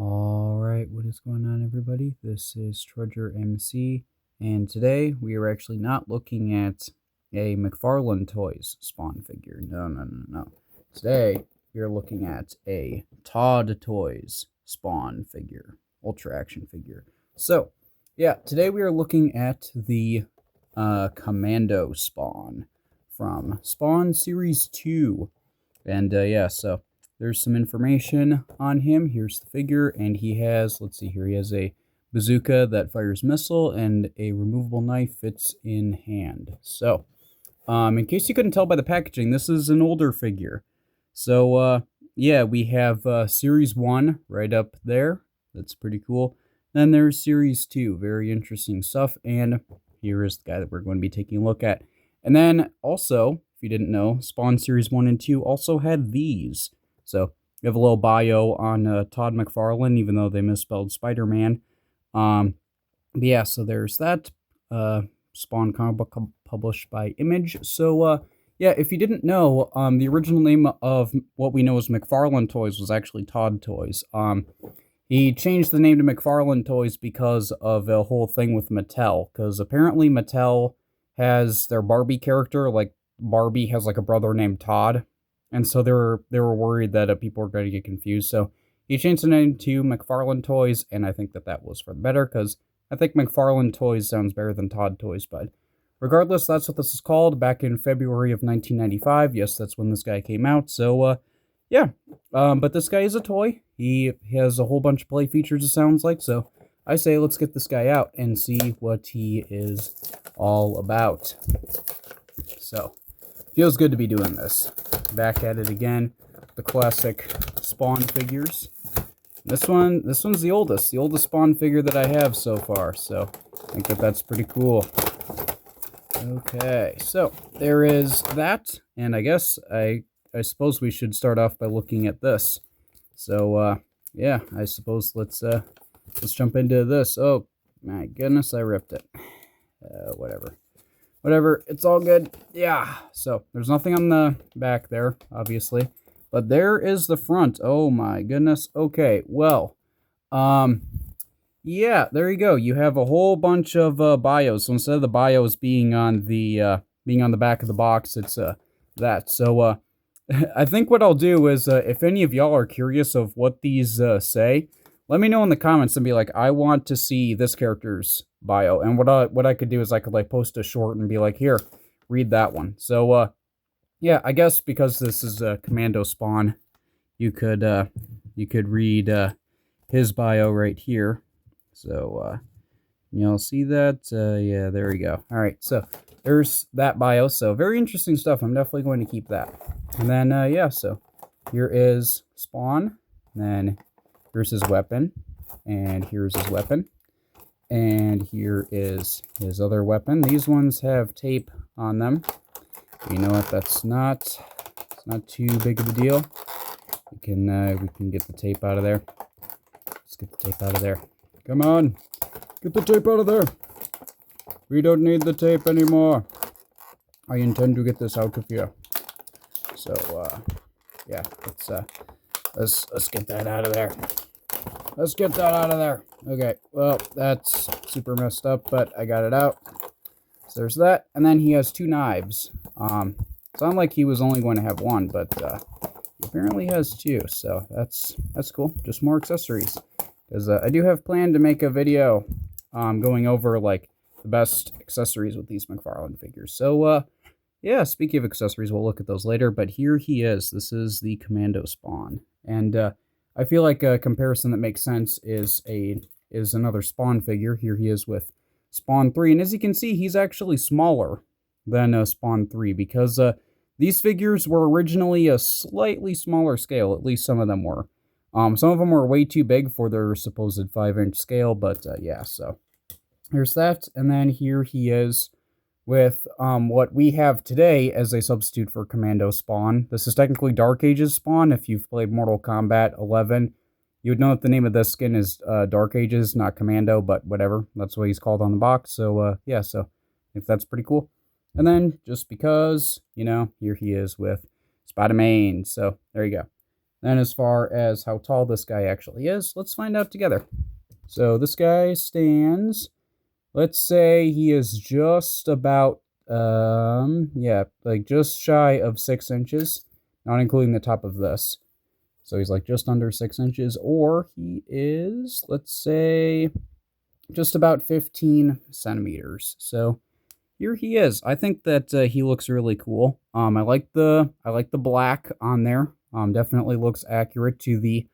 Alright, what is going on, everybody? This is Trudger MC, and today we are actually not looking at a McFarlane Toys Spawn figure. No. Today, we are looking at a Todd Toys Spawn figure, Ultra Action figure. So, yeah, today we are looking at the Commando Spawn from Spawn Series 2. And, yeah, so there's some information on him. Here's the figure, and he has, let's see here, he has a bazooka that fires missile, and a removable knife fits in hand. So, in case you couldn't tell by the packaging, this is an older figure. So, yeah, we have Series 1 right up there. That's pretty cool. Then there's Series 2, very interesting stuff, and here is the guy that we're going to be taking a look at. And then, also, if you didn't know, Spawn Series 1 and 2 also had these. So, we have a little bio on Todd McFarlane, even though they misspelled Spider-Man. But yeah, so there's that. Spawn comic book published by Image. So, yeah, if you didn't know, the original name of what we know as McFarlane Toys was actually Todd Toys. He changed the name to McFarlane Toys because of a whole thing with Mattel. Because apparently Mattel has their Barbie character, like Barbie has like a brother named Todd. And so they were worried that people were going to get confused. So he changed the name to McFarlane Toys, and I think that was for the better, because I think McFarlane Toys sounds better than Todd Toys. But regardless, that's what this is called, back in February of 1995. Yes, that's when this guy came out. So, yeah. But this guy is a toy. He has a whole bunch of play features, it sounds like. So I say let's get this guy out and see what he is all about. So, feels good to be doing this. Back at it again, the classic Spawn figures. This one's the oldest Spawn figure that I have so far, so I think that's pretty cool. Okay, so there is that, and I guess I suppose we should start off by looking at this. So yeah, I suppose let's jump into this. Oh my goodness, I ripped it. Whatever, it's all good. Yeah, so there's nothing on the back there, obviously. But there is the front. Oh my goodness. Okay, well, yeah, there you go. You have a whole bunch of bios. So instead of the bios being on the back of the box, it's that. So I think what I'll do is if any of y'all are curious of what these say, let me know in the comments and be like, I want to see this character's bio. And what I could do is I could like post a short and be like, here, read that one. So yeah, I guess because this is a Commando Spawn, you could read his bio right here. So you'll see that. Yeah, there we go. All right, so there's that bio. So very interesting stuff. I'm definitely going to keep that. And then yeah, so here is Spawn. And then here's his weapon, and here's his weapon, and here is his other weapon. These ones have tape on them. You know what? It's not too big of a deal. We can get the tape out of there. Let's get the tape out of there. Come on, get the tape out of there. We don't need the tape anymore. I intend to get this out of here. So yeah, let's get that out of there. Let's get that out of there. Okay, well, that's super messed up, but I got it out. So there's that. And then he has two knives. Sounded like he was only going to have one, but he apparently has two. So that's cool. Just more accessories. Because I do have planned to make a video going over like the best accessories with these McFarlane figures. So yeah, speaking of accessories, we'll look at those later. But here he is. This is the Commando Spawn. And I feel like a comparison that makes sense is another Spawn figure. Here he is with Spawn 3. And as you can see, he's actually smaller than Spawn 3 because these figures were originally a slightly smaller scale. At least some of them were. Some of them were way too big for their supposed 5-inch scale. But yeah, so there's that. And then here he is with what we have today as a substitute for Commando Spawn. This is technically Dark Ages Spawn. If you've played Mortal Kombat 11, you would know that the name of this skin is Dark Ages, not Commando, but whatever. That's what he's called on the box. So, yeah, so if that's pretty cool. And then, just because, you know, here he is with Spider-Man. So, there you go. Then as far as how tall this guy actually is, let's find out together. So this guy stands, let's say he is just about, yeah, like just shy of 6 inches, not including the top of this. So he's like just under 6 inches, or he is, let's say, just about 15 centimeters. So here he is. I think that he looks really cool. I like the black on there. Definitely looks accurate to the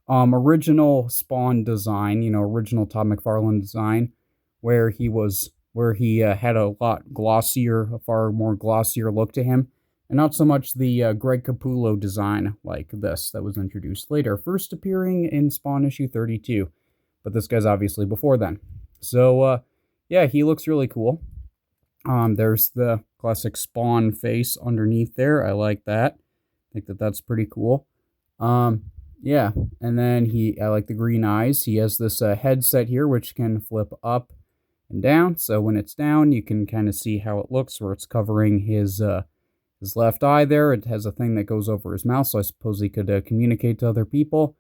original Spawn design. You know, original Todd McFarlane design, where he had a lot glossier, a far more glossier look to him, and not so much the Greg Capullo design like this that was introduced later, first appearing in Spawn issue 32. But this guy's obviously before then. So yeah, he looks really cool. There's the classic Spawn face underneath there. I like that. I think that that's pretty cool. Yeah, and then I like the green eyes. He has this headset here, which can flip up and down. So when it's down, you can kind of see how it looks, where it's covering his left eye there. It has a thing that goes over his mouth, so I suppose he could communicate to other people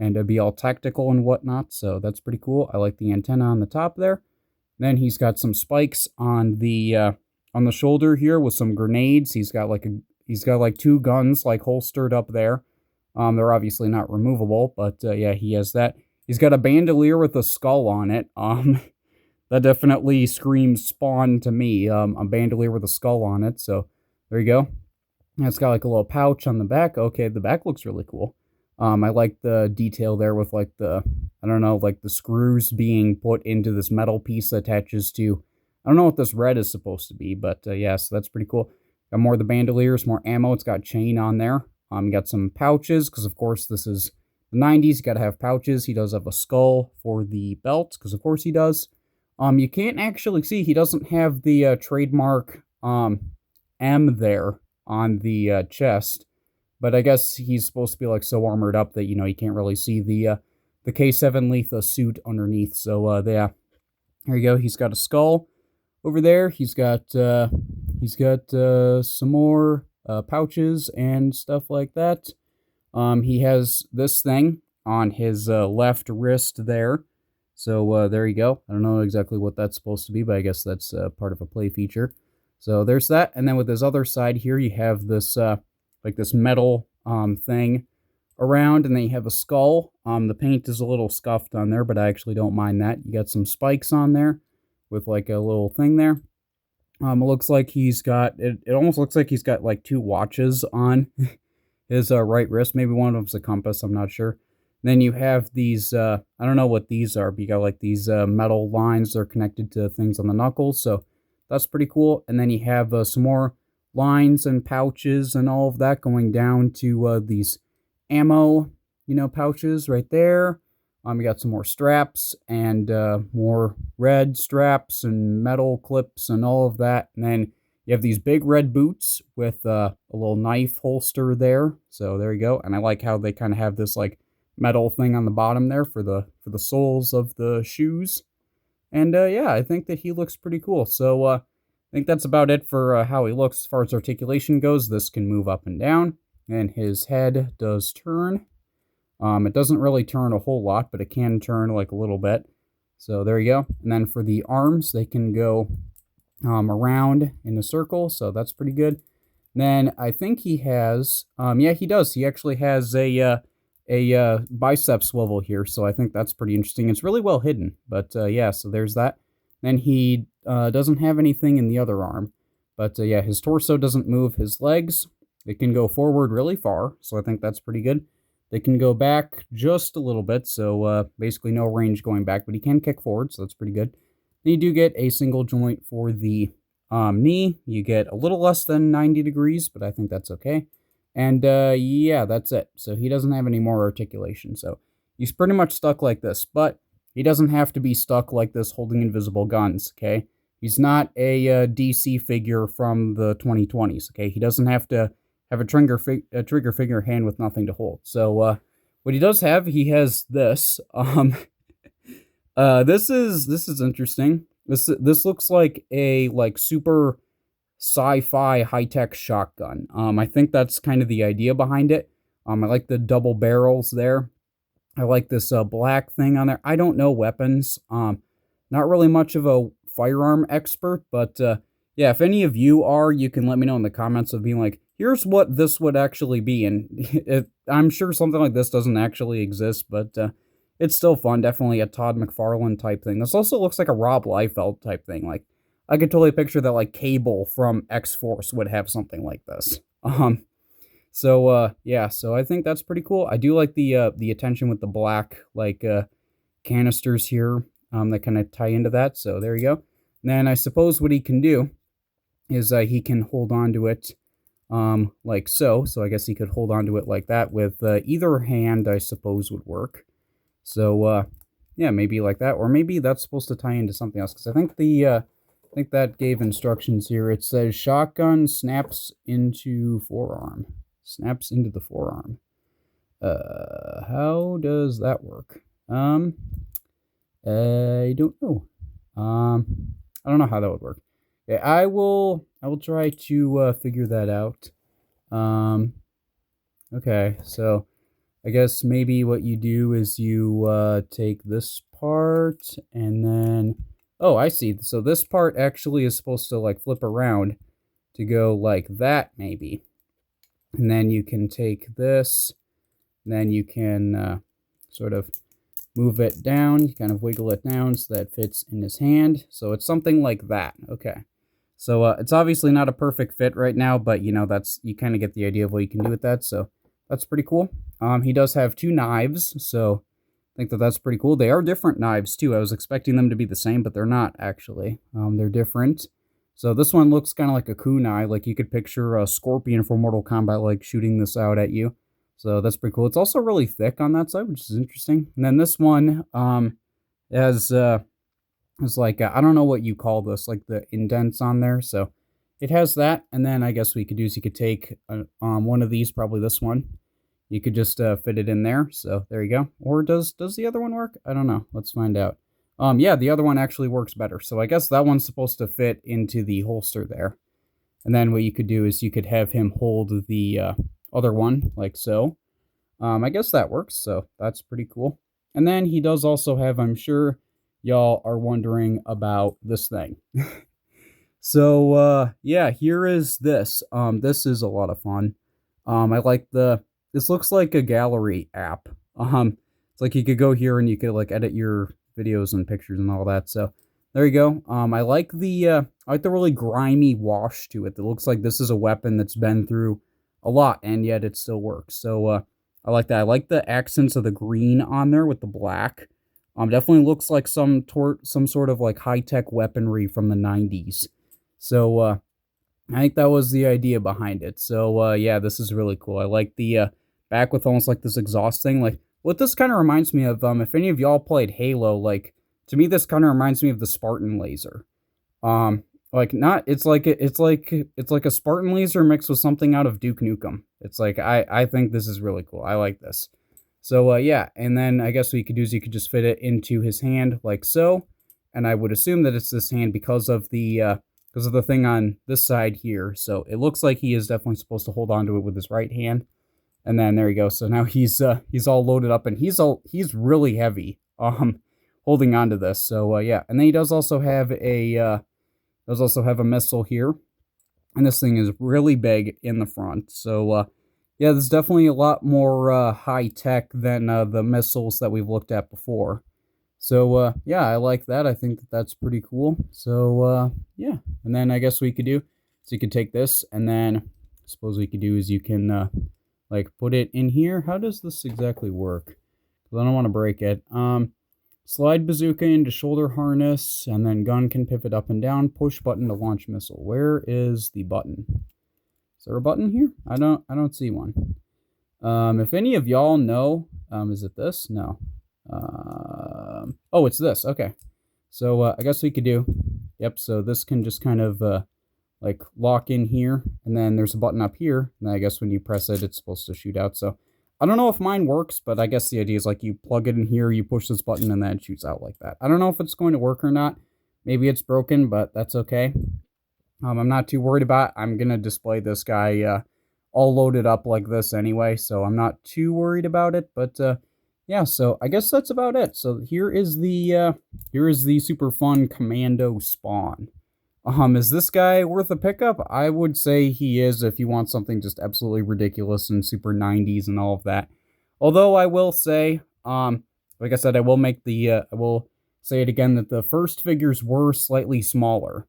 and be all tactical and whatnot. So that's pretty cool. I like the antenna on the top there. Then he's got some spikes on the shoulder here with some grenades. He's got like 2 guns like holstered up there. They're obviously not removable, but yeah, he has that. He's got a bandolier with a skull on it. That definitely screams Spawn to me. A bandolier with a skull on it. So there you go. And it's got like a little pouch on the back. Okay, the back looks really cool. I like the detail there with like the, I don't know, like the screws being put into this metal piece that attaches to, I don't know what this red is supposed to be, but yeah, so that's pretty cool. Got more of the bandoliers, more ammo. It's got chain on there. Got some pouches, because of course this is the 90s. You got to have pouches. He does have a skull for the belt, because of course he does. You can't actually see, he doesn't have the trademark M there on the chest. But I guess he's supposed to be like so armored up that, you know, you can't really see the K7 Letha suit underneath. So yeah, there you go. He's got a skull over there. He's got some more pouches and stuff like that. He has this thing on his left wrist there. So there you go. I don't know exactly what that's supposed to be, but I guess that's part of a play feature. So there's that. And then with his other side here, you have this like this metal thing around, and then you have a skull. The paint is a little scuffed on there, but I actually don't mind that. You got some spikes on there with like a little thing there. It looks like he's got, it almost looks like he's got like 2 watches on his right wrist. Maybe one of them's a compass, I'm not sure. Then you have these, I don't know what these are, but you got like these metal lines that are connected to things on the knuckles, so that's pretty cool. And then you have some more lines and pouches and all of that going down to these ammo, you know, pouches right there. You got some more straps and more red straps and metal clips and all of that. And then you have these big red boots with a little knife holster there. So there you go. And I like how they kind of have this like metal thing on the bottom there for the soles of the shoes. And yeah, I think that he looks pretty cool. So I think that's about it for how he looks. As far as articulation goes, this can move up and down, and his head does turn. It doesn't really turn a whole lot, but it can turn like a little bit. So there you go. And then for the arms, they can go around in a circle, so that's pretty good. Then I think he has, yeah, he does. He actually has a bicep swivel here, so I think that's pretty interesting. It's really well hidden, but yeah, so there's that. Then he doesn't have anything in the other arm, but yeah, his torso doesn't move. His legs, it can go forward really far, so I think that's pretty good. They can go back just a little bit, so basically no range going back, but he can kick forward, so that's pretty good. Then you do get a single joint for the knee. You get a little less than 90 degrees, but I think that's okay. And yeah, that's it. So he doesn't have any more articulation, so he's pretty much stuck like this, but he doesn't have to be stuck like this holding invisible guns, okay? He's not a DC figure from the 2020s, okay? He doesn't have to have a trigger figure hand with nothing to hold. So what he does have, he has this. This is interesting. This looks like a super sci-fi high-tech shotgun. I think that's kind of the idea behind it. I like the double barrels there. I like this black thing on there. I don't know weapons. Not really much of a firearm expert, but yeah, if any of you are, you can let me know in the comments of being like, here's what this would actually be. And I'm sure something like this doesn't actually exist, but it's still fun. Definitely a Todd McFarlane type thing. This also looks like a Rob Liefeld type thing. Like, I could totally picture that, like, Cable from X-Force would have something like this. So, yeah, so I think that's pretty cool. I do like the attention with the black, like, canisters here, that kind of tie into that. So there you go. And then I suppose what he can do is, he can hold on to it, like so. So I guess he could hold on to it like that with, either hand, I suppose would work. So, yeah, maybe like that, or maybe that's supposed to tie into something else, because I think I think that gave instructions here. It says shotgun snaps into forearm. Snaps into the forearm. How does that work? I don't know. I don't know how that would work. Yeah, I will try to figure that out. Okay, so I guess maybe what you do is you take this part and then, oh, I see. So this part actually is supposed to like flip around to go like that maybe. And then you can take this, and then you can sort of move it down, you kind of wiggle it down so that it fits in his hand. So it's something like that. Okay. So it's obviously not a perfect fit right now, but you know, you kind of get the idea of what you can do with that. So that's pretty cool. He does have 2 knives, so I think that that's pretty cool. They are different knives too. I was expecting them to be the same, but they're not actually. They're different. So this one looks kind of like a kunai, like you could picture a Scorpion from Mortal Kombat like shooting this out at you. So that's pretty cool. It's also really thick on that side, which is interesting. And then this one has like, I don't know what you call this, like the indents on there. So it has that. And then I guess what you could do is you could take one of these, probably this one. You could just fit it in there. So there you go. Or does the other one work? I don't know. Let's find out. Yeah, the other one actually works better. So I guess that one's supposed to fit into the holster there. And then what you could do is you could have him hold the other one like so. I guess that works. So that's pretty cool. And then he does also have, I'm sure y'all are wondering about this thing. So yeah, here is this. This is a lot of fun. I like this looks like a gallery app. It's like you could go here and you could like edit your videos and pictures and all that. So there you go. I like the really grimy wash to it. That looks like this is a weapon that's been through a lot and yet it still works. So I like that. I like the accents of the green on there with the black. Definitely looks like some sort of like high-tech weaponry from the 90s. So I think that was the idea behind it. So yeah, this is really cool. I like the back with almost like this exhaust thing. Like what this kind of reminds me of, if any of y'all played Halo, like to me this kind of reminds me of the Spartan laser. Like not, it's like a Spartan laser mixed with something out of Duke Nukem. It's like I think this is really cool. I like this. So yeah, and then I guess what you could do is you could just fit it into his hand like so. And I would assume that it's this hand because of the thing on this side here. So it looks like he is definitely supposed to hold on to it with his right hand. And then there you go. So now he's all loaded up and he's really heavy holding on to this. So yeah, and then he does also have a missile here. And this thing is really big in the front. So yeah, there's definitely a lot more high tech than the missiles that we've looked at before. So yeah, I like that. I think that that's pretty cool. So yeah, and then I guess what you could do is you could take this, and then I suppose what you could do is you can like put it in here. How does this exactly work? Because I don't want to break it. Slide bazooka into shoulder harness, and then gun can pivot up and down. Push button to launch missile. Where is the button? Is there a button here? I don't see one. If any of y'all know, is it this? No. Oh, it's this. Okay. So I guess we could do. Yep. So this can just kind of like lock in here, and then there's a button up here. And I guess when you press it, it's supposed to shoot out. So I don't know if mine works, but I guess the idea is like you plug it in here, you push this button, and then it shoots out like that. I don't know if it's going to work or not. Maybe it's broken, but that's okay. I'm not too worried about it. I'm gonna display this guy all loaded up like this anyway, so I'm not too worried about it. But yeah, so I guess that's about it. So here is the super fun Commando spawn. Is this guy worth a pickup? I would say he is if you want something just absolutely ridiculous and super 90s and all of that. Although I will say, like I said, I will say it again that the first figures were slightly smaller.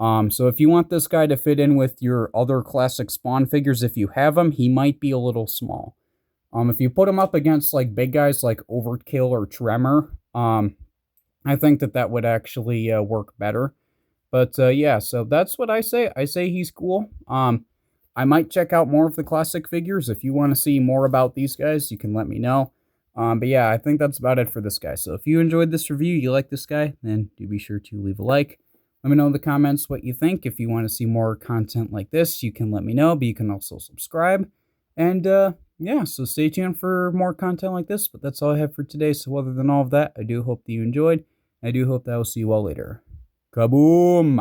So if you want this guy to fit in with your other classic Spawn figures, if you have him, he might be a little small. If you put him up against like big guys like Overkill or Tremor, I think that would actually work better. But yeah, so that's what I say. I say he's cool. I might check out more of the classic figures. If you want to see more about these guys, you can let me know. But yeah, I think that's about it for this guy. So if you enjoyed this review, you like this guy, then do be sure to leave a like. Let me know in the comments what you think. If you want to see more content like this, you can let me know, but you can also subscribe. And yeah, so stay tuned for more content like this. But that's all I have for today. So other than all of that, I do hope that you enjoyed. I do hope that I will see you all later. Kaboom!